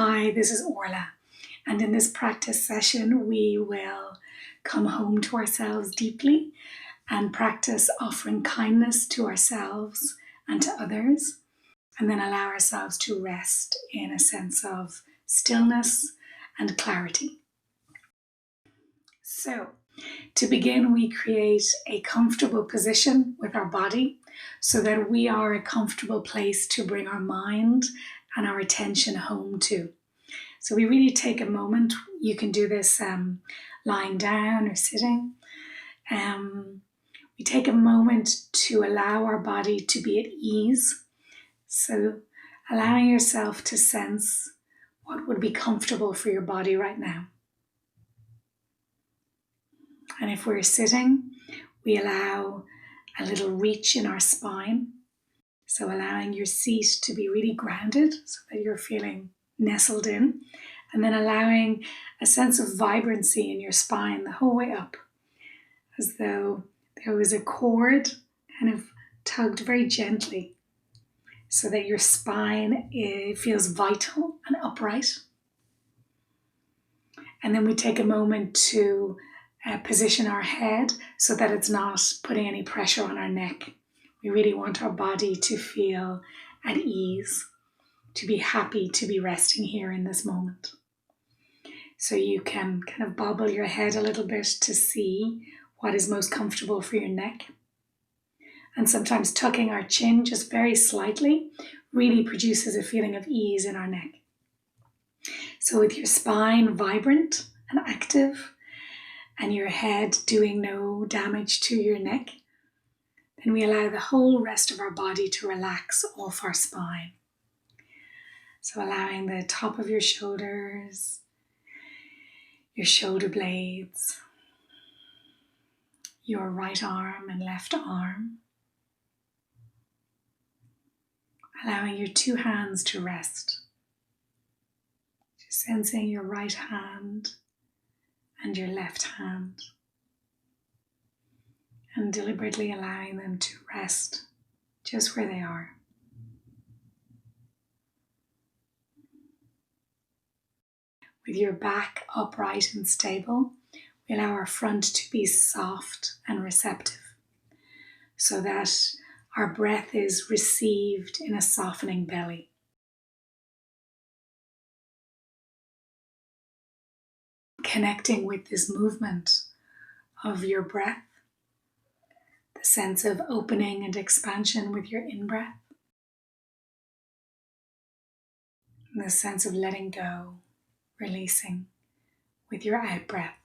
Hi, this is Orla, and in this practice session, we will come home to ourselves deeply and practice offering kindness to ourselves and to others, and then allow ourselves to rest in a sense of stillness and clarity. So, to begin, we create a comfortable position with our body so that we are a comfortable place to bring our mind and our attention home to. So we really take a moment. You can do this lying down or sitting. We take a moment to allow our body to be at ease. So allowing yourself to sense what would be comfortable for your body right now. And if we're sitting, we allow a little reach in our spine. So allowing your seat to be really grounded so that you're feeling nestled in, and then allowing a sense of vibrancy in your spine the whole way up, as though there was a cord kind of tugged very gently so that your spine feels vital and upright. And then we take a moment to position our head so that it's not putting any pressure on our neck. We really want our body to feel at ease, to be happy to be resting here in this moment. So you can kind of bobble your head a little bit to see what is most comfortable for your neck. And sometimes tucking our chin just very slightly really produces a feeling of ease in our neck. So with your spine vibrant and active and your head doing no damage to your neck, then we allow the whole rest of our body to relax off our spine. So allowing the top of your shoulders, your shoulder blades, your right arm and left arm. Allowing your two hands to rest. Just sensing your right hand and your left hand. And deliberately allowing them to rest just where they are. With your back upright and stable, we allow our front to be soft and receptive so that our breath is received in a softening belly. Connecting with this movement of your breath, the sense of opening and expansion with your in-breath, and the sense of letting go, releasing with your out-breath.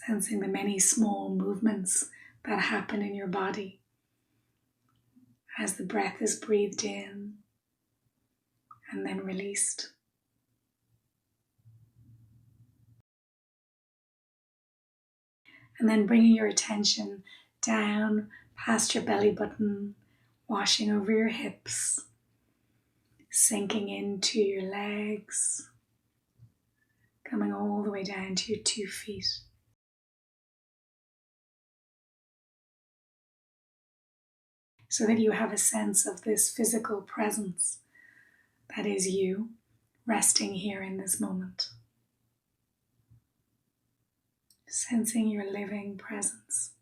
Sensing the many small movements that happen in your body as the breath is breathed in and then released. And then bringing your attention down past your belly button, washing over your hips, sinking into your legs, coming all the way down to your 2 feet. So that you have a sense of this physical presence that is you resting here in this moment. Sensing your living presence.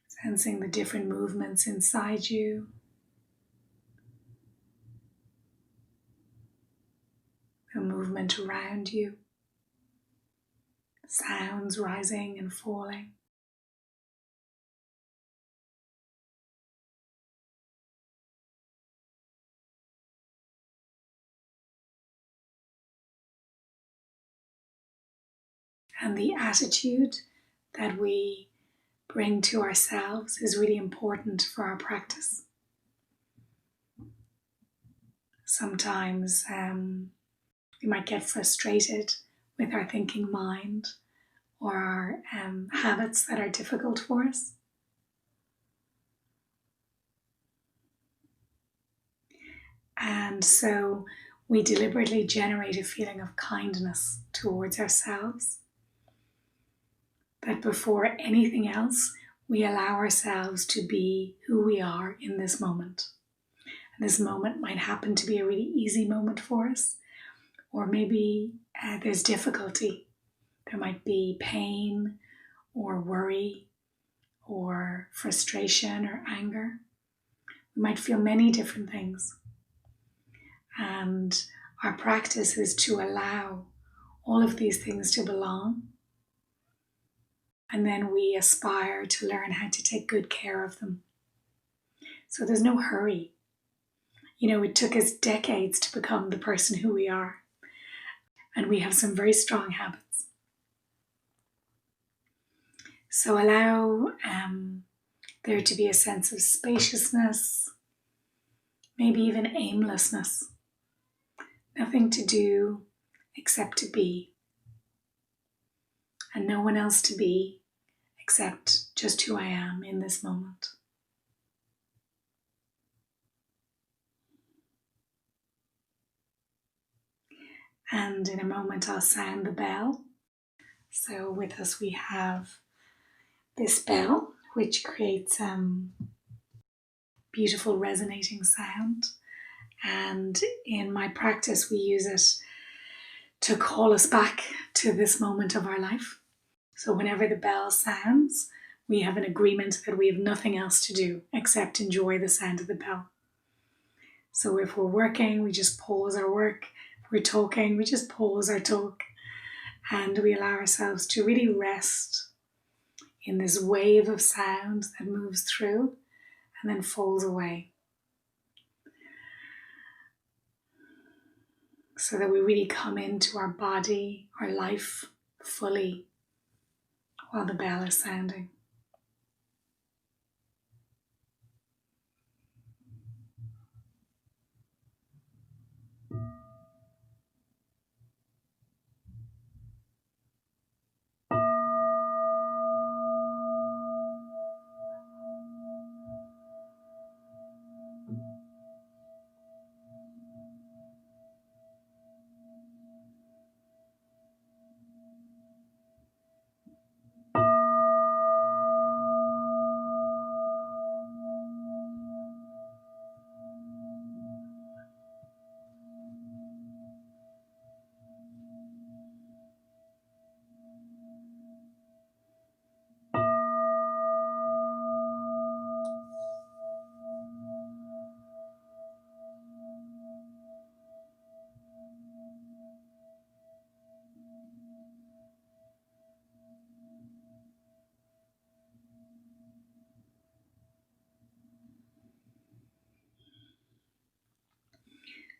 Sensing the different movements inside you. The movement around you. Sounds rising and falling. And the attitude that we bring to ourselves is really important for our practice. Sometimes we might get frustrated with our thinking mind or our habits that are difficult for us. And so we deliberately generate a feeling of kindness towards ourselves. That before anything else, we allow ourselves to be who we are in this moment. And this moment might happen to be a really easy moment for us, or maybe there's difficulty. There might be pain or worry or frustration or anger. We might feel many different things. And our practice is to allow all of these things to belong. And then we aspire to learn how to take good care of them. So there's no hurry. It took us decades to become the person who we are. And we have some very strong habits. So allow there to be a sense of spaciousness, maybe even aimlessness. Nothing to do except to be. And no one else to be except just who I am in this moment. And in a moment I'll sound the bell. So with us we have this bell, which creates beautiful resonating sound. And in my practice we use it to call us back to this moment of our life. So whenever the bell sounds, we have an agreement that we have nothing else to do except enjoy the sound of the bell. So if we're working, we just pause our work. If we're talking, we just pause our talk. And we allow ourselves to really rest in this wave of sound that moves through and then falls away. So that we really come into our body, our life fully while the bell is sounding.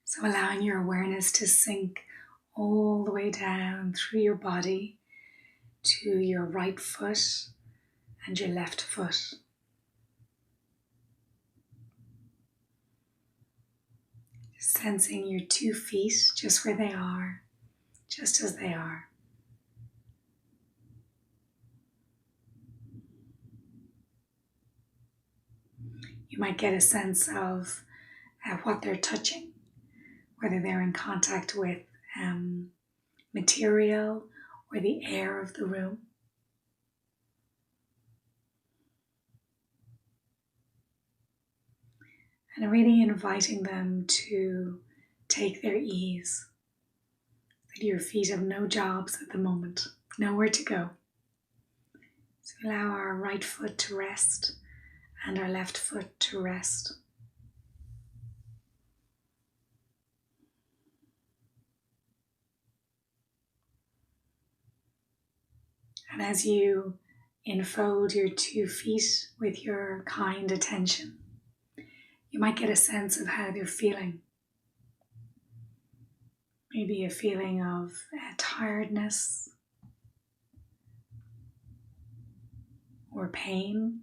So allowing your awareness to sink all the way down through your body to your right foot and your left foot. Sensing your 2 feet just where they are, just as they are. You might get a sense of what they're touching, whether they're in contact with material or the air of the room. And really inviting them to take their ease. That your feet have no jobs at the moment, nowhere to go. So allow our right foot to rest and our left foot to rest. And as you enfold your 2 feet with your kind attention, you might get a sense of how they're feeling. Maybe a feeling of tiredness or pain.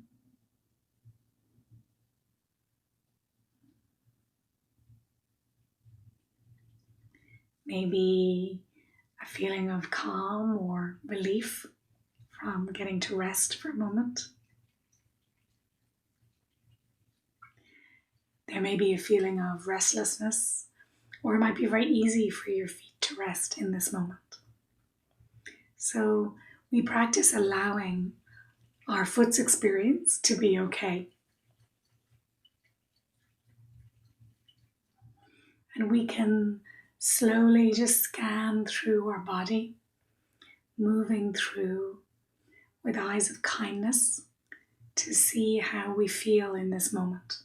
Maybe a feeling of calm or relief from getting to rest for a moment. There may be a feeling of restlessness, or it might be very easy for your feet to rest in this moment. So we practice allowing our foot's experience to be okay. And we can slowly just scan through our body, moving through with eyes of kindness to see how we feel in this moment.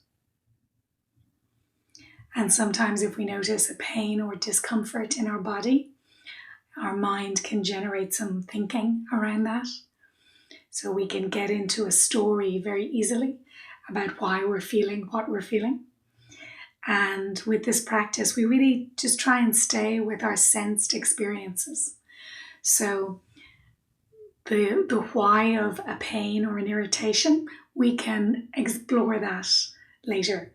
And sometimes if we notice a pain or discomfort in our body, our mind can generate some thinking around that. So we can get into a story very easily about why we're feeling what we're feeling. And with this practice, we really just try and stay with our sensed experiences. So the why of a pain or an irritation, we can explore that later.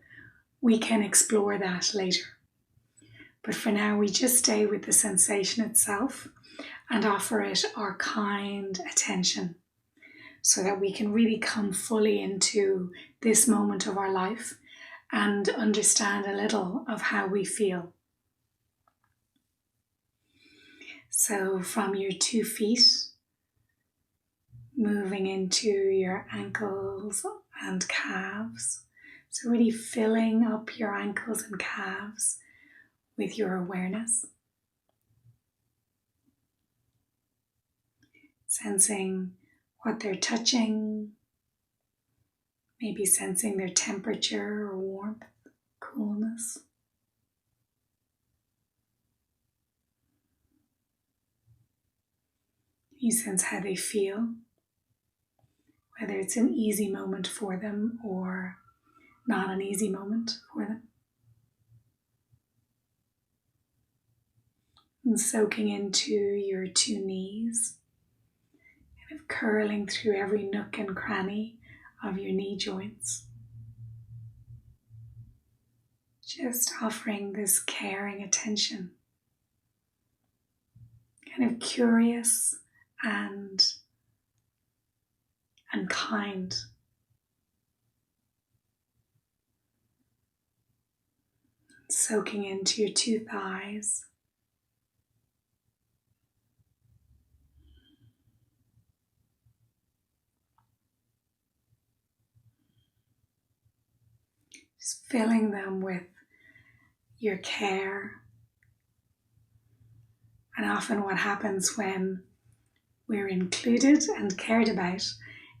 We can explore that later. But for now, we just stay with the sensation itself and offer it our kind attention so that we can really come fully into this moment of our life and understand a little of how we feel. So from your 2 feet, moving into your ankles and calves. So really filling up your ankles and calves with your awareness. Sensing what they're touching, maybe sensing their temperature or warmth, coolness. You sense how they feel, whether it's an easy moment for them or not an easy moment for them. And soaking into your 2 knees, kind of curling through every nook and cranny of your knee joints. Just offering this caring attention, kind of curious and kind. Soaking into your 2 thighs. Just filling them with your care. And often what happens when we're included and cared about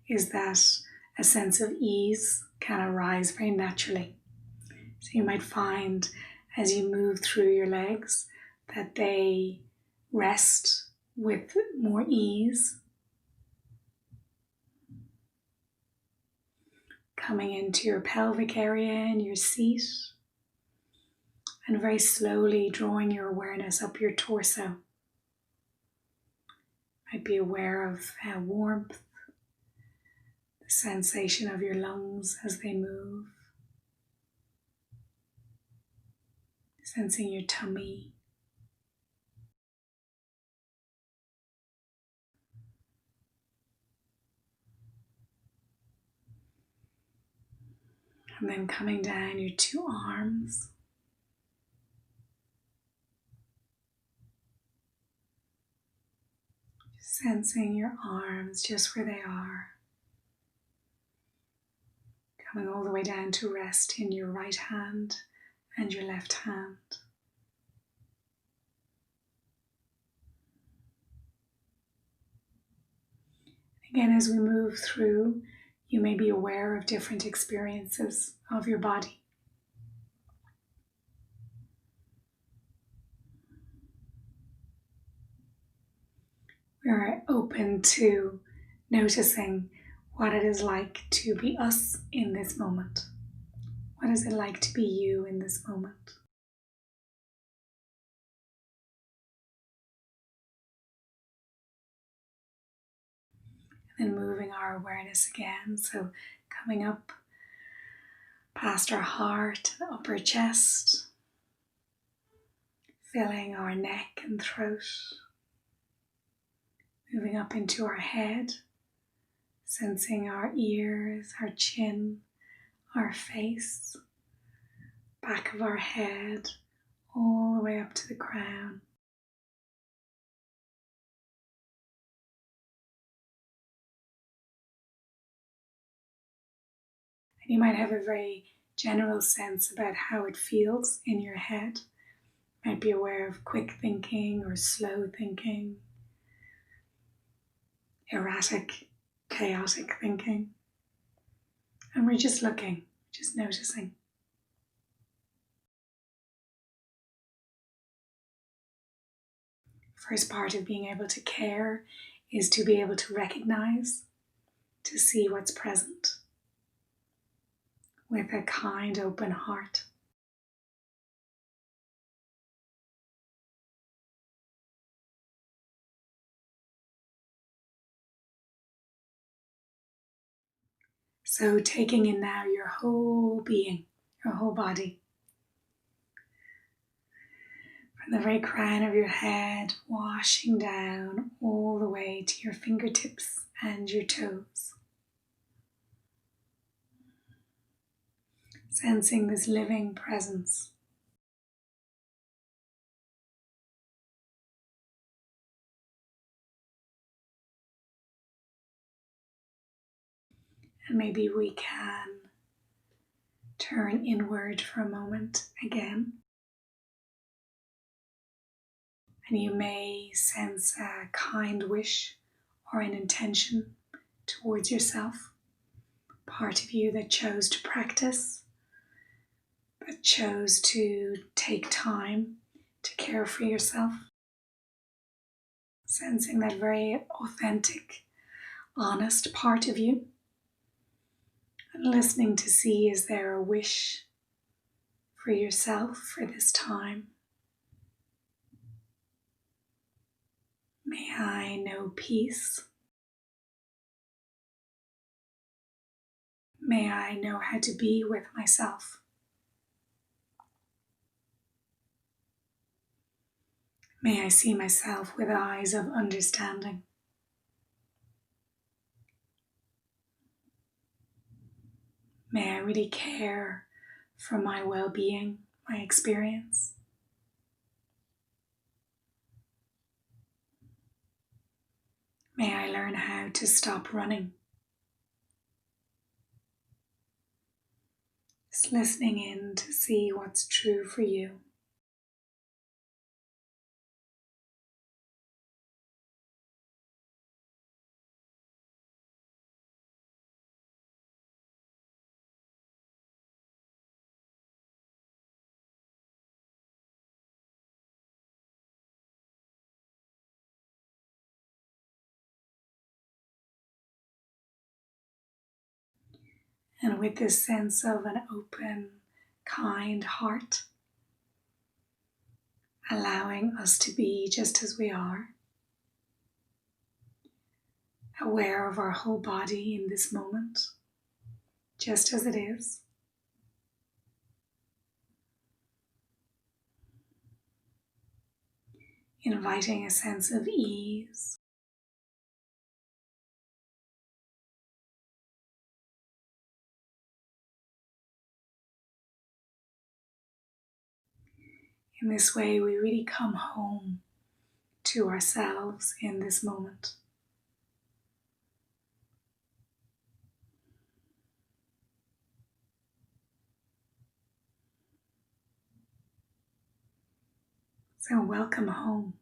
is that a sense of ease can arise very naturally. So you might find as you move through your legs that they rest with more ease. Coming into your pelvic area and your seat, and very slowly drawing your awareness up your torso. Might be aware of warmth, the sensation of your lungs as they move, sensing your tummy. And then coming down your 2 arms. Sensing your arms just where they are. Coming all the way down to rest in your right hand and your left hand. Again, as we move through, you may be aware of different experiences of your body. We're open to noticing what it is like to be us in this moment. What is it like to be you in this moment? And then moving our awareness again, so coming up past our heart, the upper chest, filling our neck and throat, moving up into our head, sensing our ears, our chin, our face, back of our head, all the way up to the crown. And you might have a very general sense about how it feels in your head. You might be aware of quick thinking or slow thinking, erratic, chaotic thinking. And we're just looking, just noticing. First part of being able to care is to be able to recognize, to see what's present with a kind, open heart. So taking in now your whole being, your whole body. From the very crown of your head, washing down all the way to your fingertips and your toes. Sensing this living presence. And maybe we can turn inward for a moment again. And you may sense a kind wish or an intention towards yourself. Part of you that chose to practice, that chose to take time to care for yourself. Sensing that very authentic, honest part of you. And listening to see, is there a wish for yourself for this time? May I know peace. May I know how to be with myself. May I see myself with eyes of understanding. May I really care for my well-being, my experience. May I learn how to stop running. Just listening in to see what's true for you. And with this sense of an open, kind heart, allowing us to be just as we are, aware of our whole body in this moment, just as it is. Inviting a sense of ease. In this way, we really come home to ourselves in this moment. So welcome home.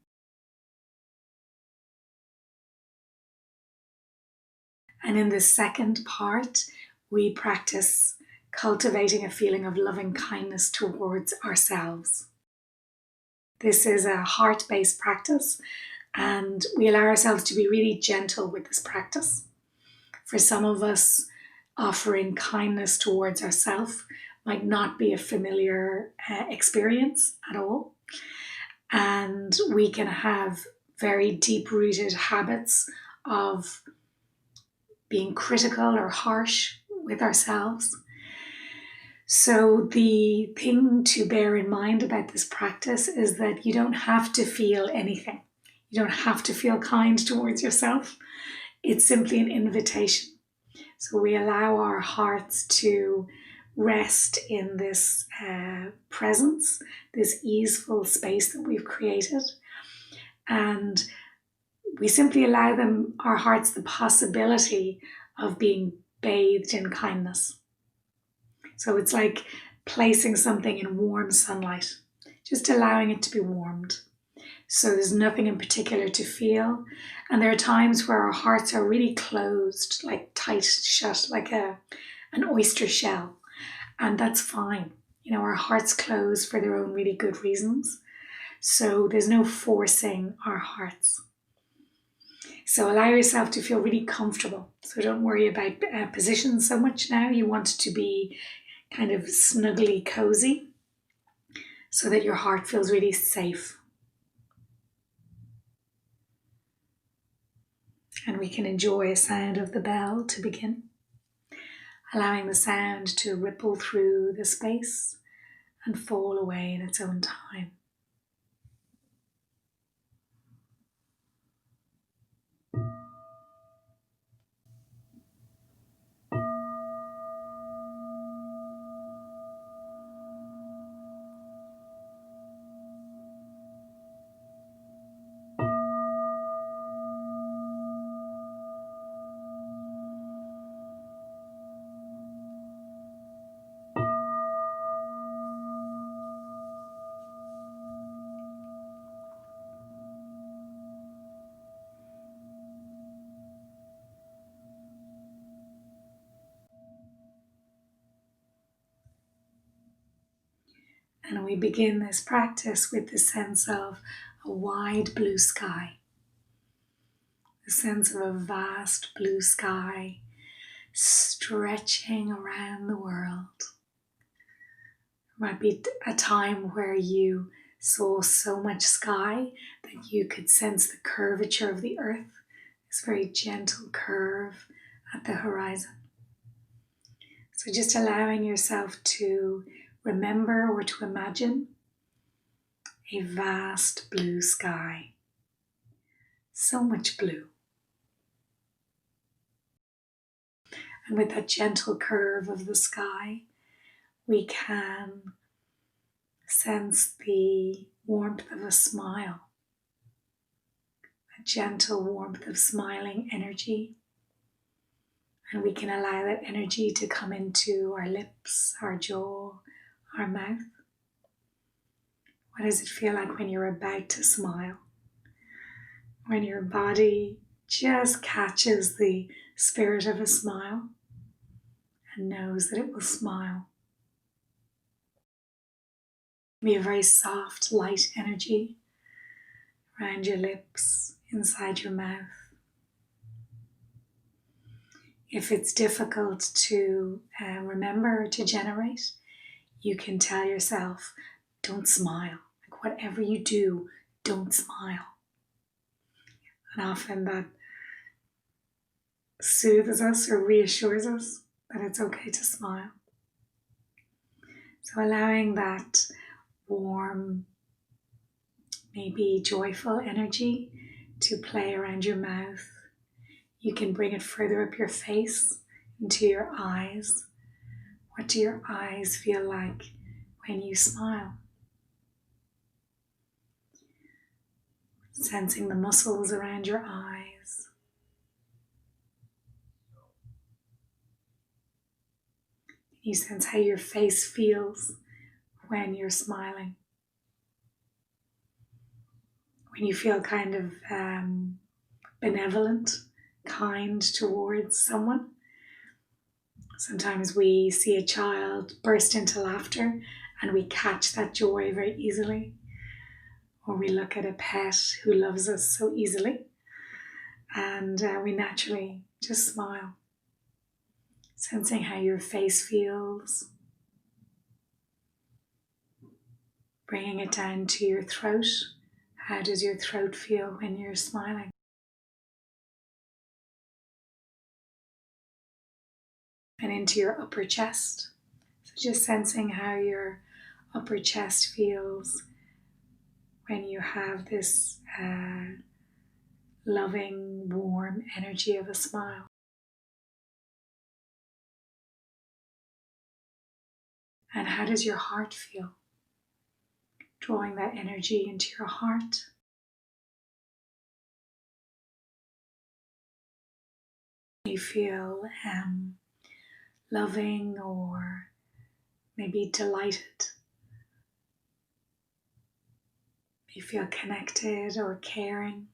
And in the second part, we practice cultivating a feeling of loving kindness towards ourselves. This is a heart-based practice, and we allow ourselves to be really gentle with this practice. For some of us, offering kindness towards ourselves might not be a familiar experience at all. And we can have very deep-rooted habits of being critical or harsh with ourselves. So the thing to bear in mind about this practice is that you don't have to feel anything. You don't have to feel kind towards yourself. It's simply an invitation. So we allow our hearts to rest in this presence, this easeful space that we've created. And we simply allow our hearts, the possibility of being bathed in kindness. So it's like placing something in warm sunlight, just allowing it to be warmed. So there's nothing in particular to feel. And there are times where our hearts are really closed, like tight shut, like an oyster shell. And that's fine. Our hearts close for their own really good reasons. So there's no forcing our hearts. So allow yourself to feel really comfortable. So don't worry about position so much now. You want it to be kind of snugly cozy so that your heart feels really safe. And we can enjoy a sound of the bell to begin, allowing the sound to ripple through the space and fall away in its own time. And we begin this practice with the sense of a wide blue sky, the sense of a vast blue sky stretching around the world. It might be a time where you saw so much sky that you could sense the curvature of the earth, this very gentle curve at the horizon. So just allowing yourself to remember or to imagine a vast blue sky. So much blue. And with that gentle curve of the sky, we can sense the warmth of a smile, a gentle warmth of smiling energy. And we can allow that energy to come into our lips, our jaw, our mouth. What does it feel like when you're about to smile? When your body just catches the spirit of a smile and knows that it will smile. Be a very soft, light energy around your lips, inside your mouth. If it's difficult to remember or to generate, you can tell yourself, don't smile. Like whatever you do, don't smile. And often that soothes us or reassures us that it's okay to smile. So allowing that warm, maybe joyful energy to play around your mouth. You can bring it further up your face, into your eyes. What do your eyes feel like when you smile? Sensing the muscles around your eyes. You sense how your face feels when you're smiling. When you feel kind of benevolent, kind towards someone. Sometimes we see a child burst into laughter and we catch that joy very easily. Or we look at a pet who loves us so easily and we naturally just smile. Sensing how your face feels. Bringing it down to your throat. How does your throat feel when you're smiling? And into your upper chest. So just sensing how your upper chest feels when you have this loving, warm energy of a smile. And how does your heart feel? Drawing that energy into your heart. You feel loving or maybe delighted. You feel connected or caring.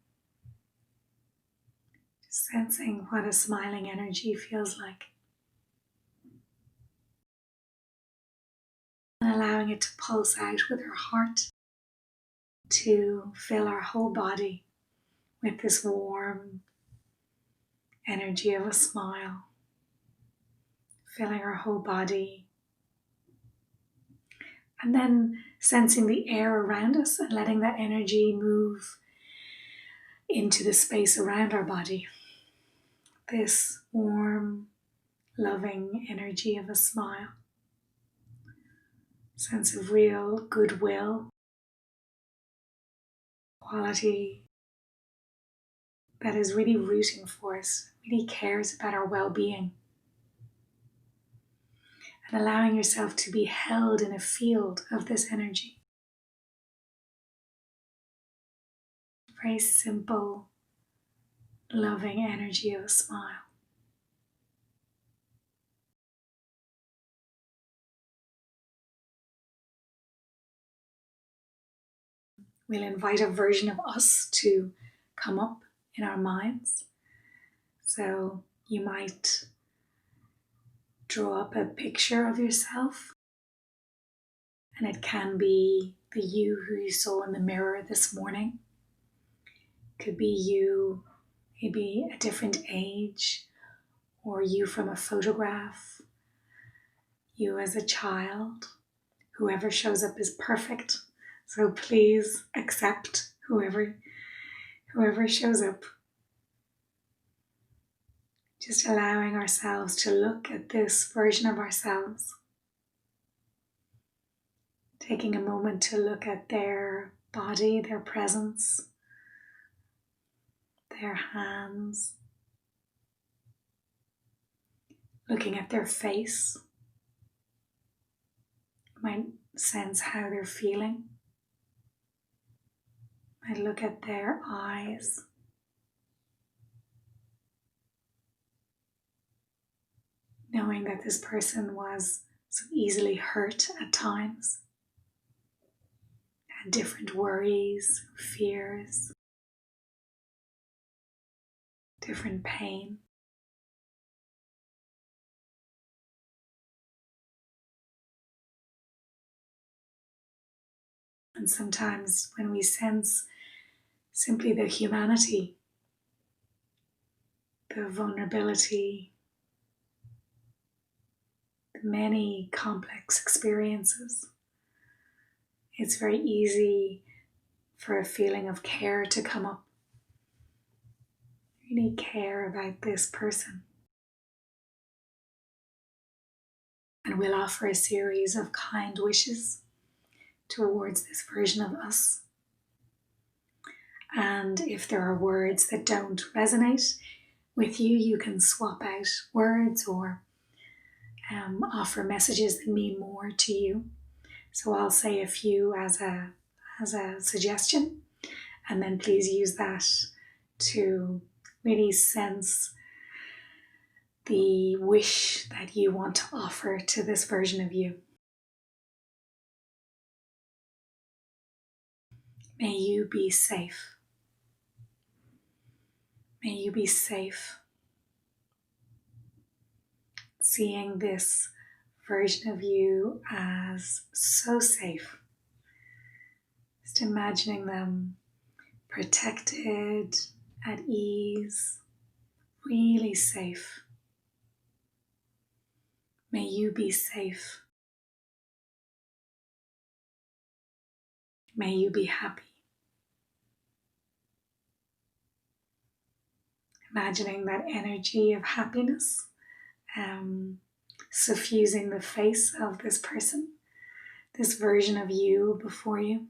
Just sensing what a smiling energy feels like. And allowing it to pulse out with our heart to fill our whole body with this warm energy of a smile. Filling our whole body. And then sensing the air around us and letting that energy move into the space around our body. This warm, loving energy of a smile. Sense of real goodwill, quality that is really rooting for us, really cares about our well-being. And allowing yourself to be held in a field of this energy. Very simple, loving energy of a smile. We'll invite a version of us to come up in our minds. So you might draw up a picture of yourself, and it can be the you who you saw in the mirror this morning. It could be you maybe a different age, or you from a photograph, you as a child. Whoever shows up is perfect, so please accept whoever shows up. Just allowing ourselves to look at this version of ourselves. Taking a moment to look at their body, their presence, their hands. Looking at their face. You might sense how they're feeling. You might look at their eyes. Knowing that this person was so easily hurt at times. Had different worries, fears, different pain. And sometimes when we sense simply the humanity, the vulnerability, the many complex experiences, it's very easy for a feeling of care to come up. Really care about this person. And we'll offer a series of kind wishes towards this version of us. And if there are words that don't resonate with you, you can swap out words or offer messages that mean more to you. So I'll say a few as a suggestion, and then please use that to really sense the wish that you want to offer to this version of you. May you be safe. May you be safe. Seeing this version of you as so safe. Just imagining them protected, at ease, really safe. May you be safe. May you be happy. Imagining that energy of happiness suffusing the face of this person, this version of you before you,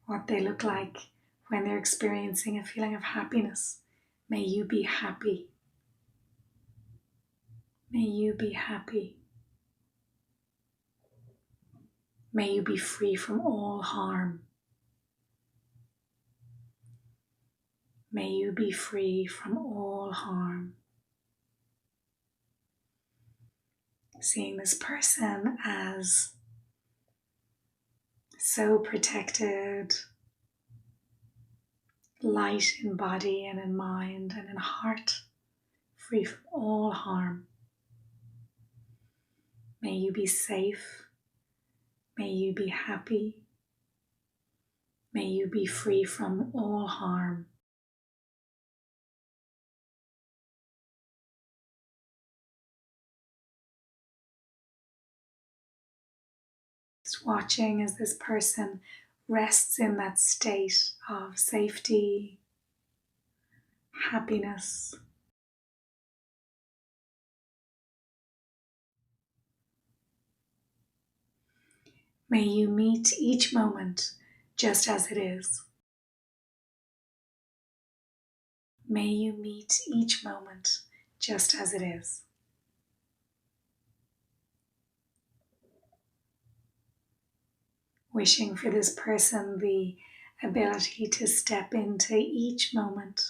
what they look like when they're experiencing a feeling of happiness. May you be happy. May you be happy. May you be free from all harm. May you be free from all harm. Seeing this person as so protected, light in body and in mind and in heart, free from all harm. May you be safe. May you be happy. May you be free from all harm. Just watching as this person rests in that state of safety, happiness. May you meet each moment just as it is. May you meet each moment just as it is. Wishing for this person the ability to step into each moment,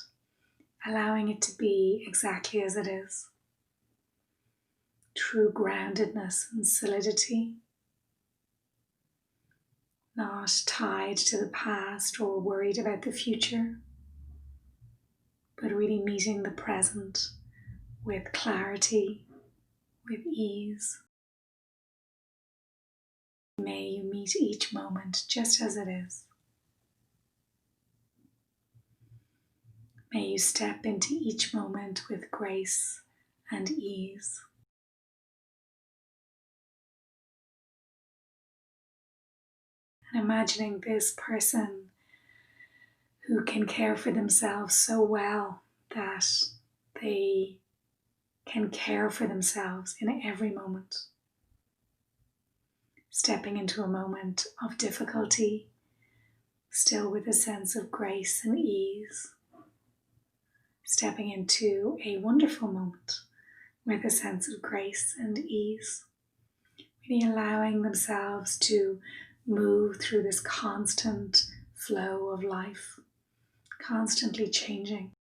allowing it to be exactly as it is. True groundedness and solidity, not tied to the past or worried about the future, but really meeting the present with clarity, with ease. May you meet each moment just as it is. May you step into each moment with grace and ease. And imagining this person who can care for themselves so well that they can care for themselves in every moment. Stepping into a moment of difficulty, still with a sense of grace and ease. Stepping into a wonderful moment with a sense of grace and ease. Really allowing themselves to move through this constant flow of life, constantly changing.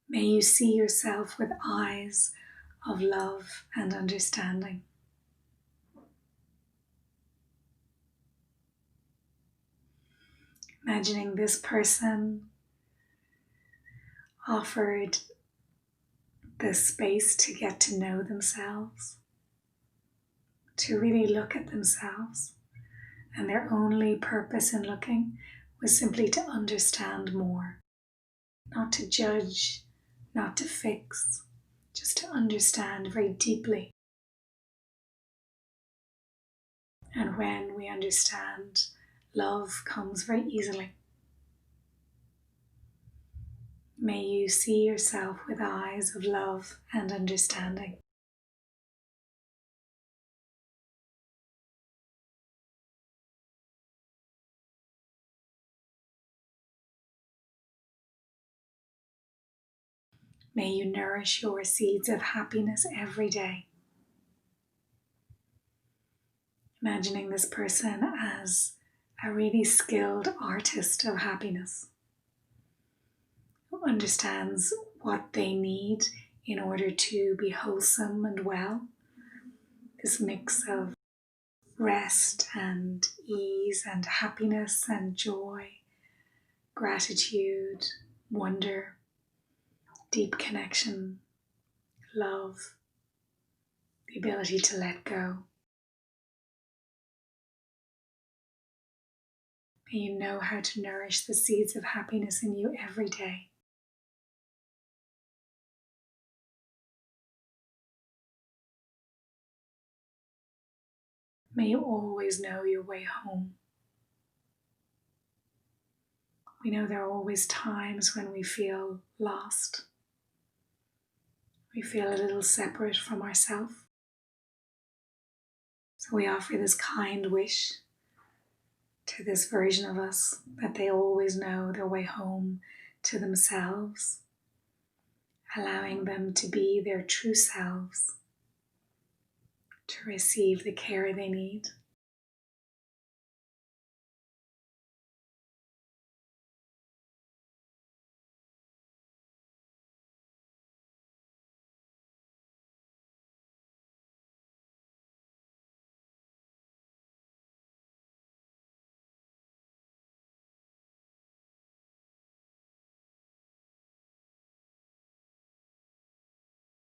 May you see yourself with eyes of love and understanding. Imagining this person offered the space to get to know themselves, to really look at themselves, and their only purpose in looking was simply to understand more, not to judge, not to fix, just to understand very deeply. And when we understand, love comes very easily. May you see yourself with eyes of love and understanding. May you nourish your seeds of happiness every day. Imagining this person as a really skilled artist of happiness, who understands what they need in order to be wholesome and well. This mix of rest and ease and happiness and joy, gratitude, wonder, deep connection, love, the ability to let go. May you know how to nourish the seeds of happiness in you every day. May you always know your way home. We know there are always times when we feel lost. We feel a little separate from ourselves. So we offer this kind wish to this version of us that they always know their way home to themselves, allowing them to be their true selves, to receive the care they need.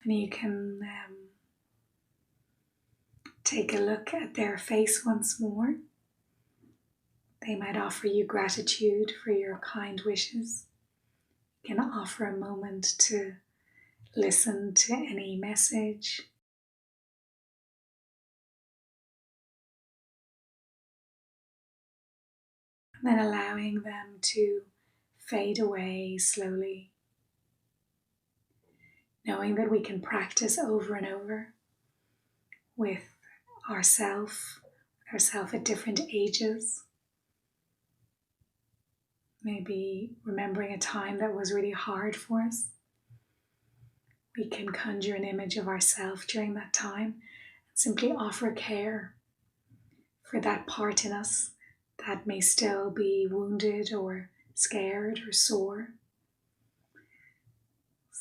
And you can take a look at their face once more. They might offer you gratitude for your kind wishes. You can offer a moment to listen to any message. And then allowing them to fade away slowly. Knowing that we can practice over and over with ourself at different ages. Maybe remembering a time that was really hard for us. We can conjure an image of ourselves during that time and simply offer care for that part in us that may still be wounded or scared or sore.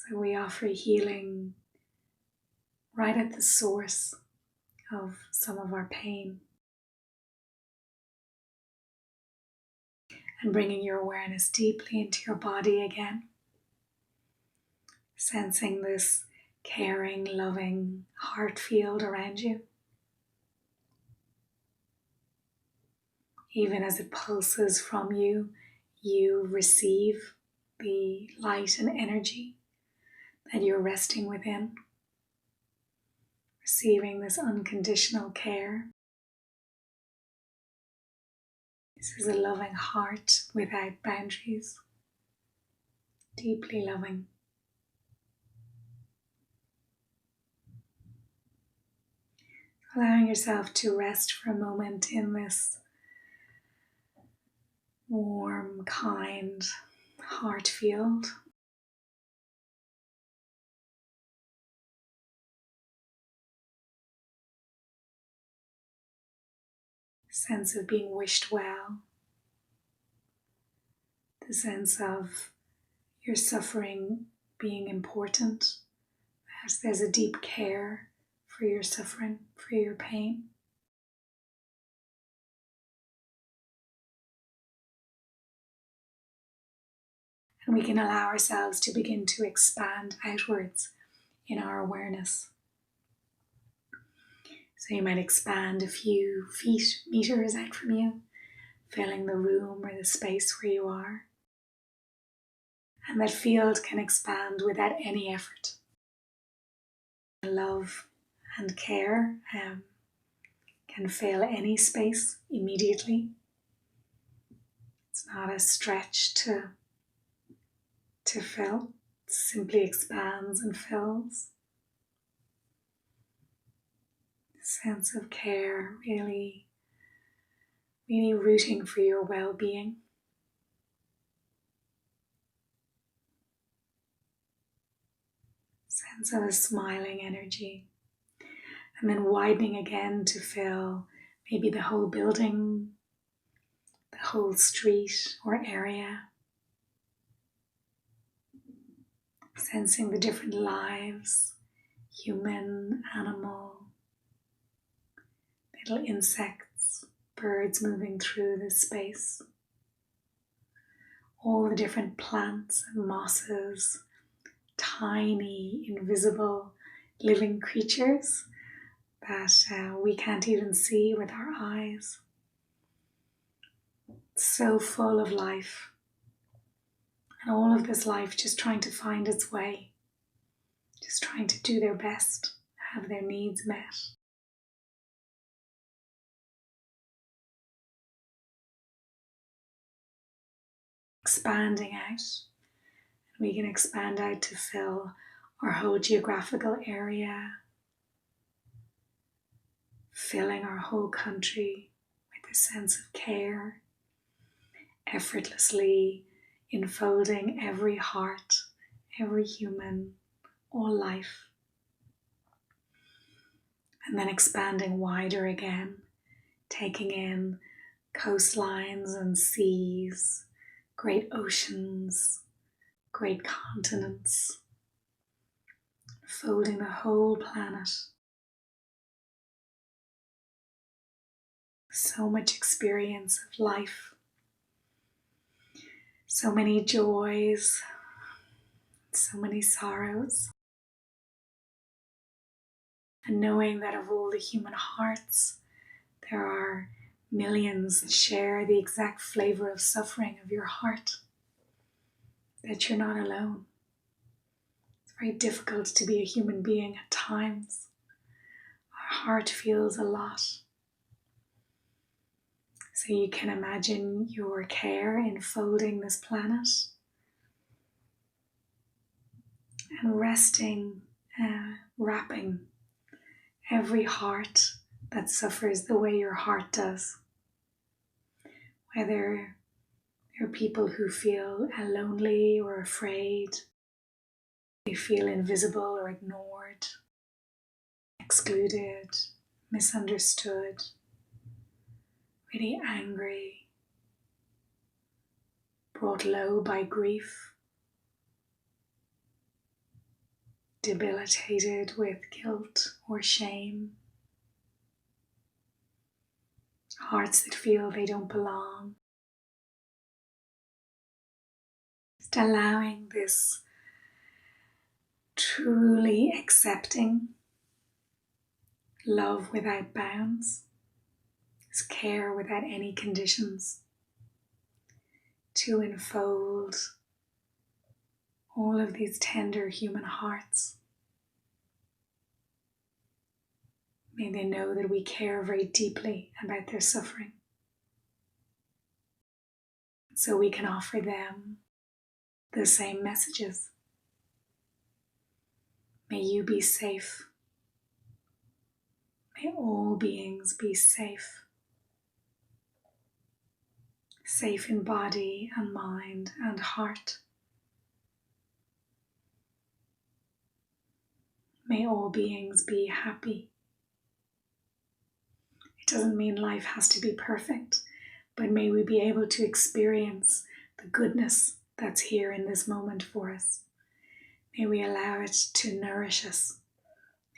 So we offer healing right at the source of some of our pain. And bringing your awareness deeply into your body again. Sensing this caring, loving heart field around you. Even as it pulses from you, you receive the light and energy that you're resting within. Receiving this unconditional care. This is a loving heart without boundaries. Deeply loving. Allowing yourself to rest for a moment in this warm, kind heart field. Sense of being wished well. The sense of your suffering being important. As there's a deep care for your suffering, for your pain. And we can allow ourselves to begin to expand outwards in our awareness. So you might expand a few feet, meters out from you, filling the room or the space where you are. And that field can expand without any effort. Love and care can fill any space immediately. It's not a stretch to fill. It simply expands and fills. Sense of care, really rooting for your well-being. Sense of a smiling energy. And then widening again to fill maybe the whole building, the whole street or area. Sensing the different lives, human, animal, little insects, birds moving through this space. All the different plants and mosses, tiny, invisible, living creatures that we can't even see with our eyes. So full of life. And all of this life just trying to find its way. Just trying to do their best, have their needs met. Expanding out. We can expand out to fill our whole geographical area, filling our whole country with a sense of care, effortlessly enfolding every heart, every human, all life. And then expanding wider again, taking in coastlines and seas, great oceans, great continents, folding the whole planet. So much experience of life, so many joys, so many sorrows. And knowing that of all the human hearts, there are millions that share the exact flavor of suffering of your heart, that you're not alone. It's very difficult to be a human being at times. Our heart feels a lot. So you can imagine your care enfolding this planet and resting, wrapping every heart that suffers the way your heart does. Whether there are people who feel lonely or afraid, they feel invisible or ignored, excluded, misunderstood, really angry, brought low by grief, debilitated with guilt or shame, hearts that feel they don't belong. Just allowing this truly accepting love without bounds, this care without any conditions, to enfold all of these tender human hearts. May they know that we care very deeply about their suffering, so we can offer them the same messages. May you be safe. May all beings be safe. Safe in body and mind and heart. May all beings be happy. It doesn't mean life has to be perfect, but may we be able to experience the goodness that's here in this moment for us. May we allow it to nourish us.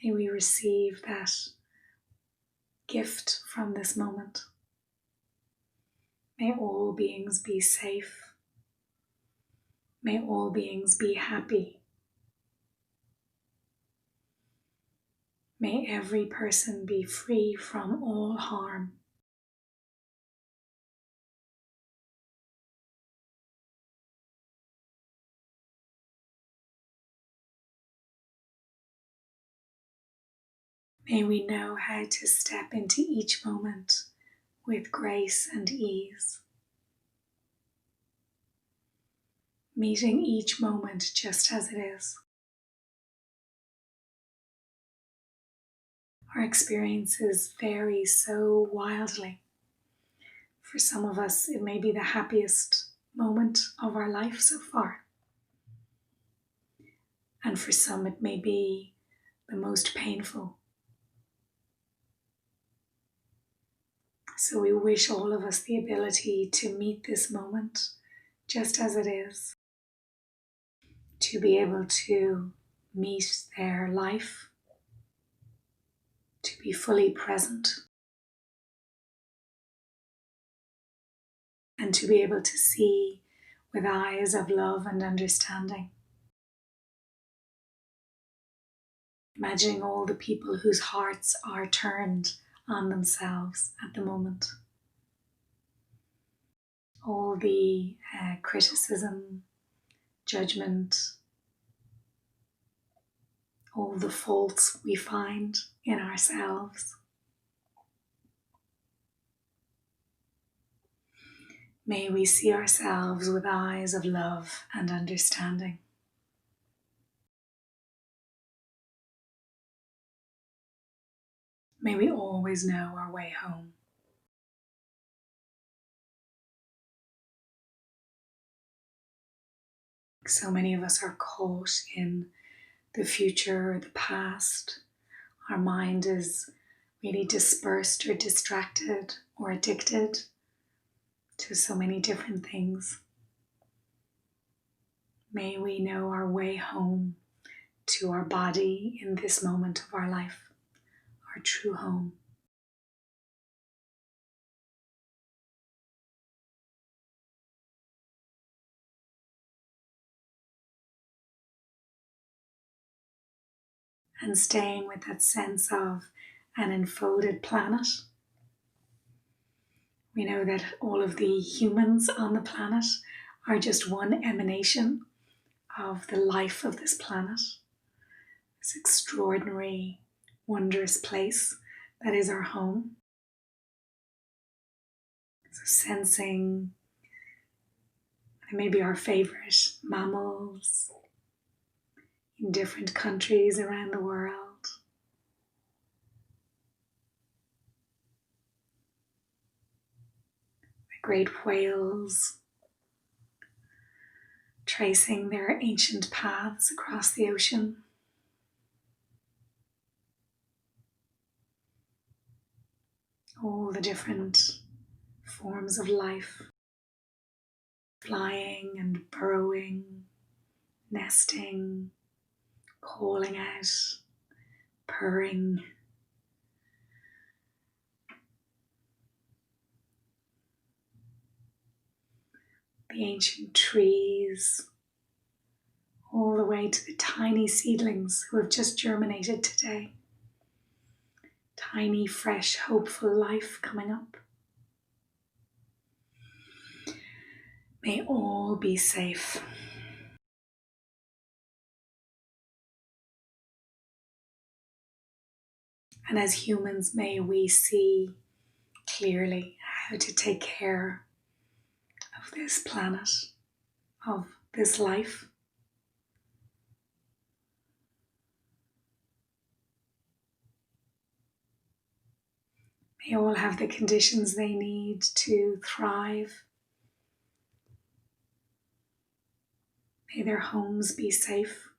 May we receive that gift from this moment. May all beings be safe. May all beings be happy. May every person be free from all harm. May we know how to step into each moment with grace and ease, meeting each moment just as it is. Our experiences vary so wildly. For some of us, it may be the happiest moment of our life so far. And for some, it may be the most painful. So we wish all of us the ability to meet this moment just as it is, to be able to meet their life, to be fully present, and to be able to see with eyes of love and understanding. Imagining all the people whose hearts are turned on themselves at the moment. All the criticism, judgment, all the faults we find in ourselves. May we see ourselves with eyes of love and understanding. May we always know our way home. So many of us are caught in the future or the past. Our mind is really dispersed or distracted or addicted to so many different things. May we know our way home to our body in this moment of our life, our true home. And staying with that sense of an enfolded planet. We know that all of the humans on the planet are just one emanation of the life of this planet, this extraordinary, wondrous place that is our home. So sensing maybe our favorite mammals in different countries around the world. The great whales tracing their ancient paths across the ocean. All the different forms of life, flying and burrowing, nesting, calling out, purring. The ancient trees, all the way to the tiny seedlings who have just germinated today. Tiny, fresh, hopeful life coming up. May all be safe. And as humans, may we see clearly how to take care of this planet, of this life. May all have the conditions they need to thrive. May their homes be safe.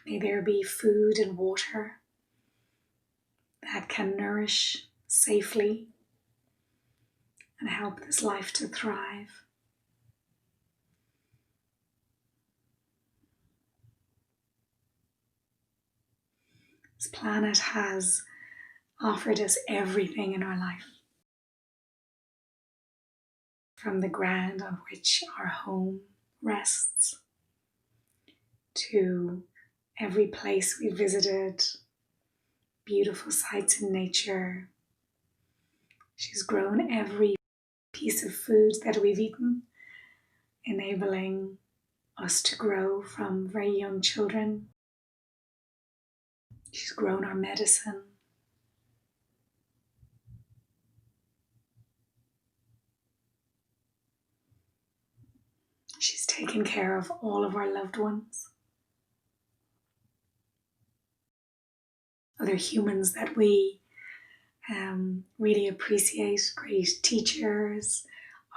May there be food and water that can nourish safely and help this life to thrive. This planet has offered us everything in our life. From the ground on which our home rests, to every place we visited, beautiful sights in nature. She's grown every piece of food that we've eaten, enabling us to grow from very young children. She's grown our medicine. She's taken care of all of our loved ones. Other humans that we really appreciate, great teachers,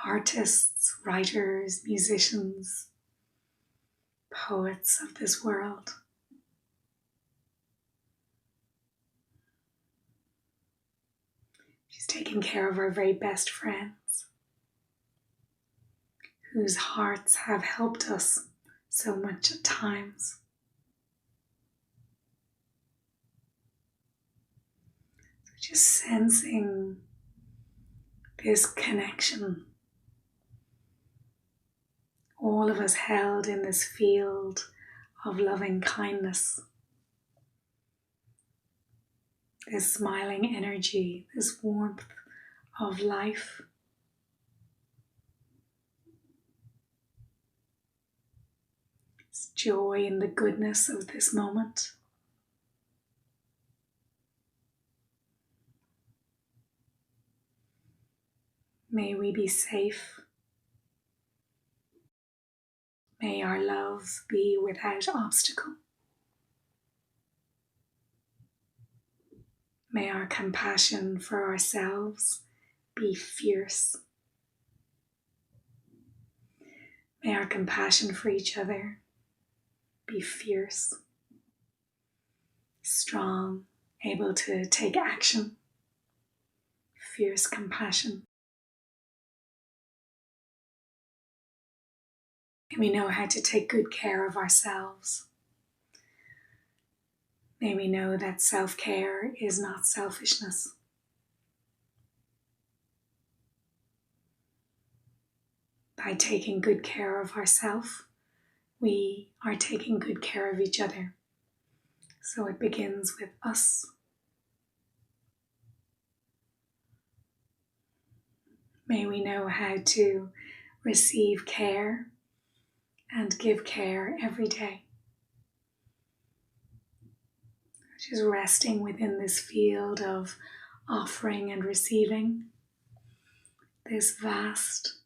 artists, writers, musicians, poets of this world. She's taken care of our very best friends, whose hearts have helped us so much at times. So just sensing this connection, all of us held in this field of loving kindness, this smiling energy, this warmth of life. This joy in the goodness of this moment. May we be safe. May our love be without obstacle. May our compassion for ourselves be fierce. May our compassion for each other be fierce, strong, able to take action, fierce compassion. May we know how to take good care of ourselves. May we know that self-care is not selfishness. By taking good care of ourselves, we are taking good care of each other. So it begins with us. May we know how to receive care and give care every day. Just resting within this field of offering and receiving, this vast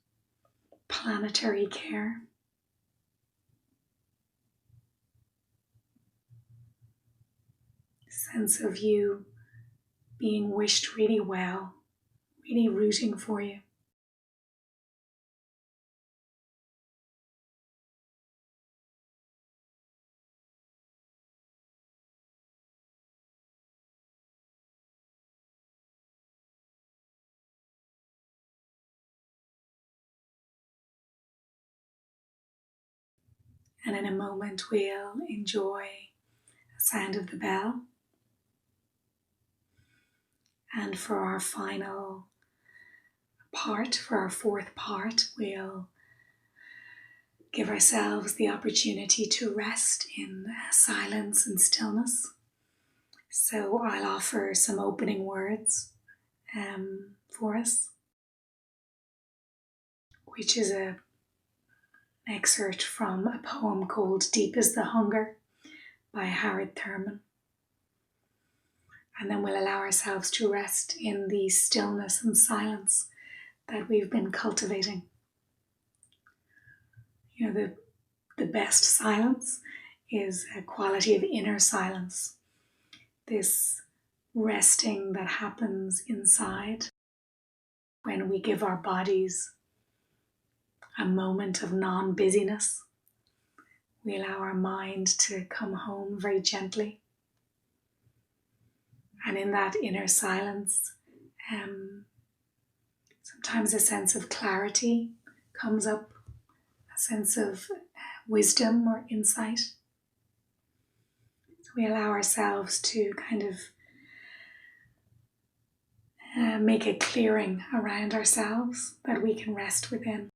planetary care. Sense of you being wished really well, really rooting for you. And in a moment we'll enjoy the sound of the bell. And for our final part, for our fourth part, we'll give ourselves the opportunity to rest in silence and stillness. So I'll offer some opening words for us, which is an excerpt from a poem called Deep is the Hunger by Howard Thurman. And then we'll allow ourselves to rest in the stillness and silence that we've been cultivating. You know, the best silence is a quality of inner silence. This resting that happens inside when we give our bodies a moment of non-busyness. We allow our mind to come home very gently. And in that inner silence, sometimes a sense of clarity comes up, a sense of wisdom or insight. So we allow ourselves to kind of make a clearing around ourselves that we can rest within.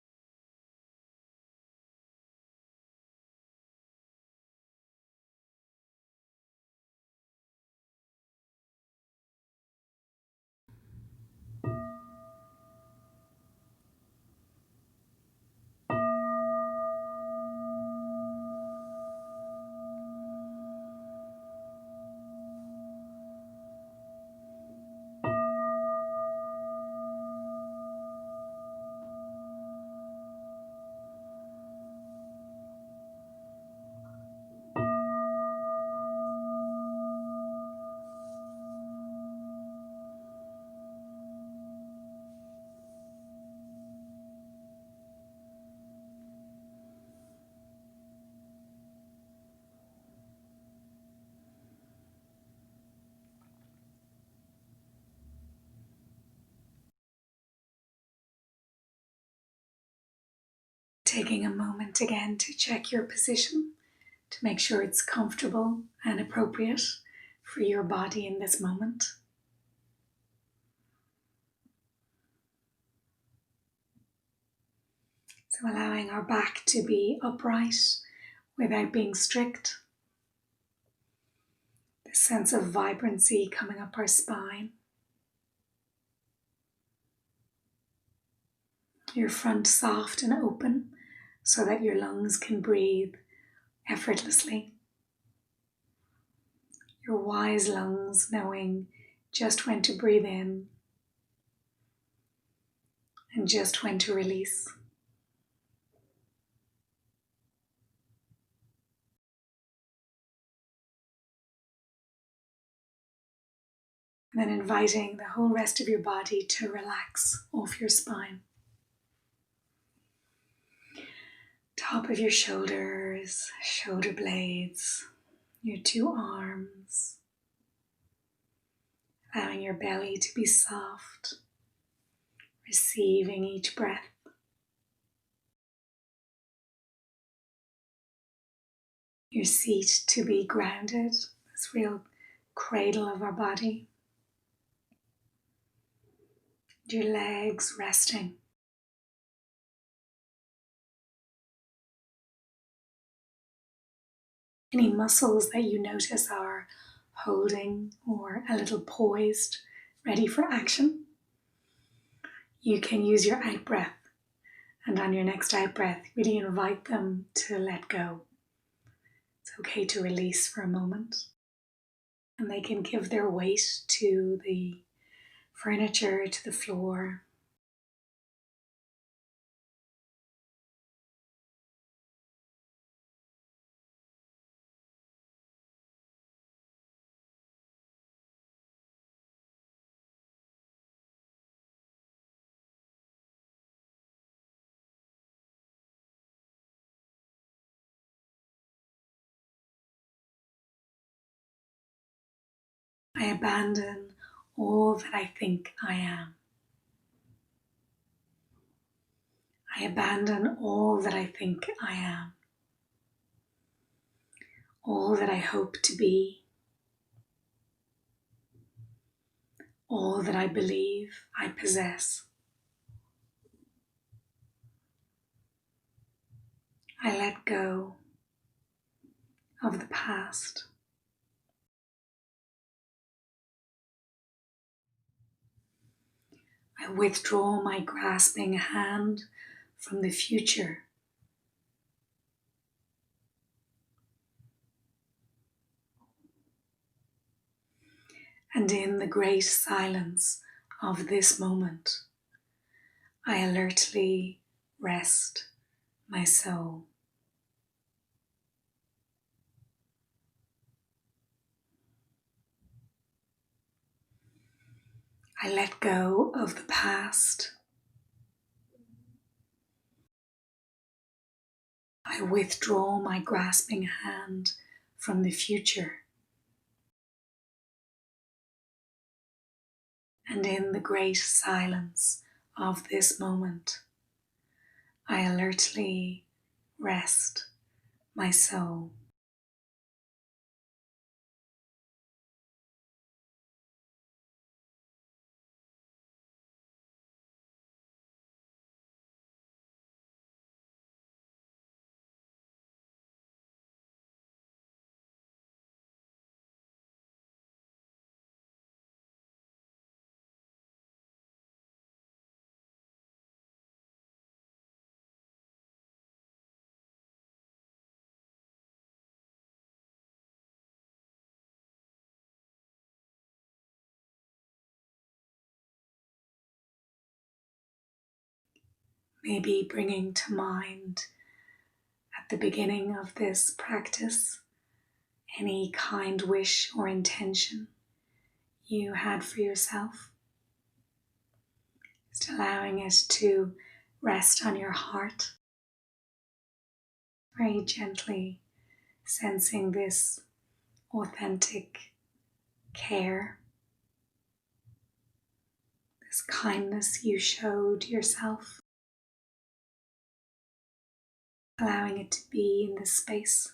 Taking a moment again to check your position, to make sure it's comfortable and appropriate for your body in this moment. So allowing our back to be upright without being strict. The sense of vibrancy coming up our spine. Your front soft and open so that your lungs can breathe effortlessly. Your wise lungs knowing just when to breathe in and just when to release. And then inviting the whole rest of your body to relax off your spine. Top of your shoulders, shoulders, shoulder blades, your two arms, allowing your belly to be soft, receiving each breath. Your seat to be grounded, this real cradle of our body. Your legs resting. Any muscles that you notice are holding or a little poised, ready for action, you can use your out breath. And on your next out breath, really invite them to let go. It's okay to release for a moment. And they can give their weight to the furniture, to the floor. I abandon all that I think I am. I abandon all that I think I am. All that I hope to be. All that I believe I possess. I let go of the past. I withdraw my grasping hand from the future. And in the great silence of this moment, I alertly rest my soul. I let go of the past. I withdraw my grasping hand from the future. And in the great silence of this moment, I alertly rest my soul. Maybe bringing to mind at the beginning of this practice any kind wish or intention you had for yourself. Just allowing it to rest on your heart, very gently sensing this authentic care, this kindness you showed yourself, allowing it to be in this space.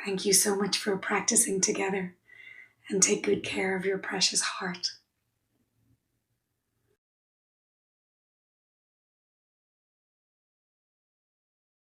Thank you so much for practicing together, and take good care of your precious heart.